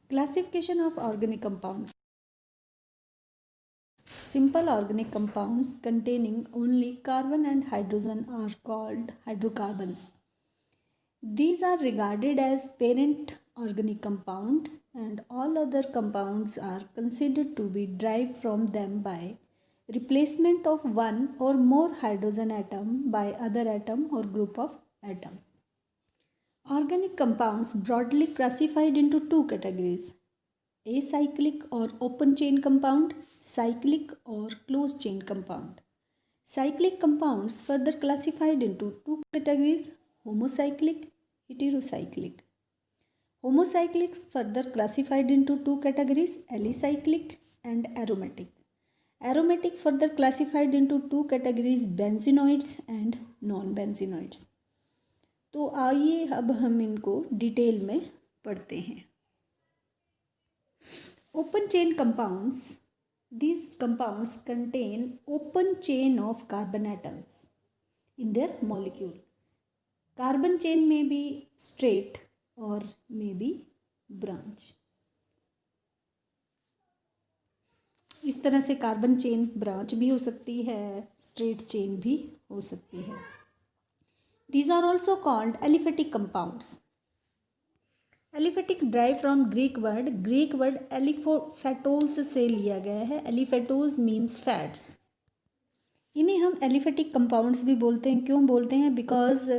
Classification of organic compounds. Simple organic compounds containing only carbon and hydrogen are called hydrocarbons. These are regarded as parent organic compound, and all other compounds are considered to be derived from them by replacement of one or more hydrogen atom by other atom or group of atoms. Organic compounds broadly classified into two categories: acyclic or open chain compound, cyclic or closed chain compound. Cyclic compounds further classified into two categories: homocyclic, heterocyclic. Homocyclics further classified into two categories: alicyclic and aromatic. Aromatic further classified into two categories: benzenoids and non-benzenoids. तो आइए अब हम इनको detail में पढ़ते हैं. Open chain compounds. These compounds contain open chain of carbon atoms in their molecule. Carbon chain may be straight or may be branch. इस तरह से कार्बन चेन ब्रांच भी हो सकती है, स्ट्रेट चेन भी हो सकती है. These are also called aliphatic compounds. Aliphatic derive from Greek word aliphatos से लिया गया है. Aliphatos means fats. इन्हें हम aliphatic compounds भी बोलते हैं. क्यों बोलते हैं? Because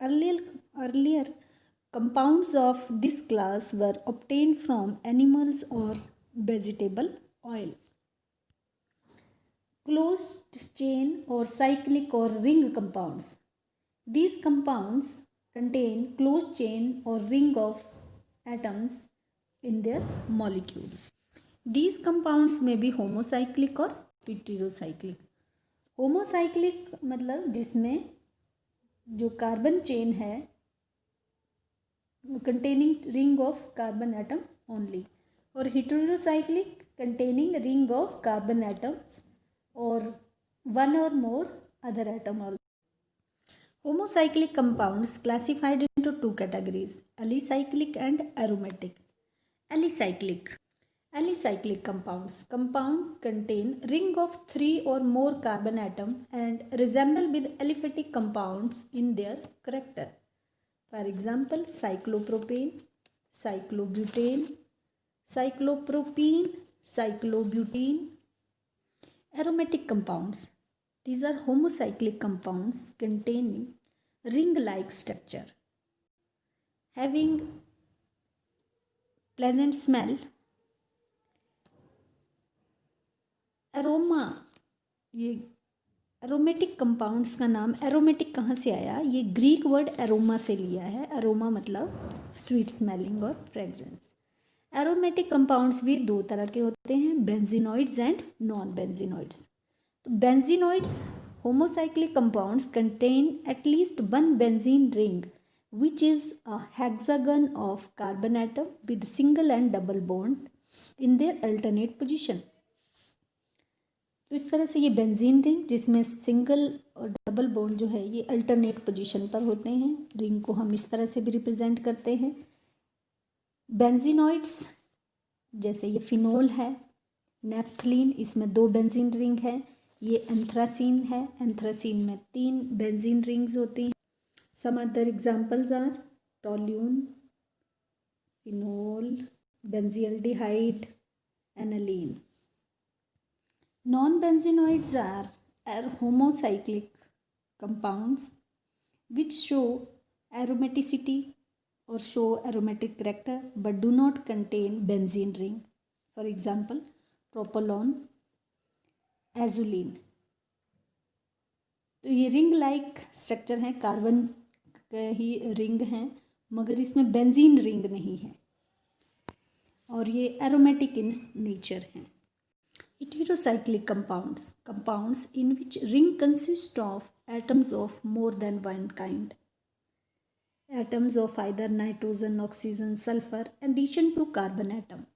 earlier compounds of this class were obtained from animals or vegetable oil. Closed chain or cyclic or ring compounds. These compounds contain closed chain or ring of atoms in their molecules. These compounds may be homocyclic or heterocyclic. Homocyclic मतलब जिसमें जो carbon chain है containing ring of carbon atom only, और heterocyclic containing ring of carbon atoms or one or more other atom also. Homocyclic compounds classified into two categories: alicyclic and aromatic. Alicyclic compounds contain ring of 3 or more carbon atom and resemble with aliphatic compounds in their character. For example, cyclopropane, cyclobutane, cyclopropene, cyclobutene. Aromatic compounds. These are homocyclic compounds containing ring-like structure, having pleasant smell, aroma. ये aromatic compounds का नाम aromatic कहाँ से आया? ये Greek word aroma से लिया है. aroma मतलब sweet smelling और fragrance. aromatic compounds भी दो तरह के होते हैं: benzenoids and non-benzenoids. Benzenoids, homocyclic compounds, contain at least one benzene ring, which is a hexagon of carbon atom with single and double bond in their alternate position. तो इस तरह से ये बेंजीन रिंग जिसमें सिंगल और double bond जो है ये अल्टरनेट पोजीशन पर होते हैं. रिंग को हम इस तरह से भी रिप्रेजेंट करते हैं. बेंजीनॉइड्स जैसे ये फिनोल है, नेफ्थलीन, इसमें 2 बेंजीन रिंग है. ये एंथ्रासीन है, एंथ्रासीन में 3 बेंजीन रिंग्स होती हैं. Some other examples are toluene, phenol, benzaldehyde, aniline. Non-benzenoids are homocyclic compounds which show aromaticity or show aromatic character but do not contain benzene ring. For example, propylone, azulene. तो ये ring like structure है, carbon का ही ring है मगर इसमें benzene ring नहीं है और ये एरोमेटिक इन नेचर हैं. Heterocyclic compounds in which ring consist of atoms of more than one kind. Atoms of either nitrogen, oxygen, sulfur, in addition to carbon atom.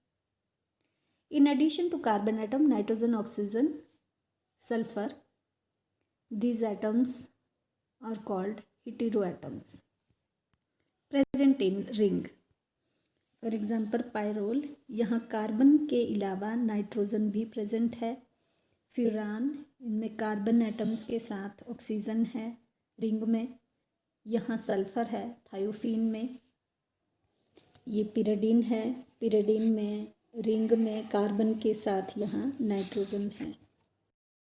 In addition to carbon atom, nitrogen, oxygen, sulfur, these atoms are called heteroatoms present in ring. For example pyrrole, यहाँ carbon के अलावा nitrogen भी present है। Furan, इनमें carbon atoms के साथ oxygen है ring में। यहाँ सल्फर है थायोफीन में। ये पिरिडीन है, पिरिडीन में रिंग में कार्बन के साथ यहाँ नाइट्रोजन है।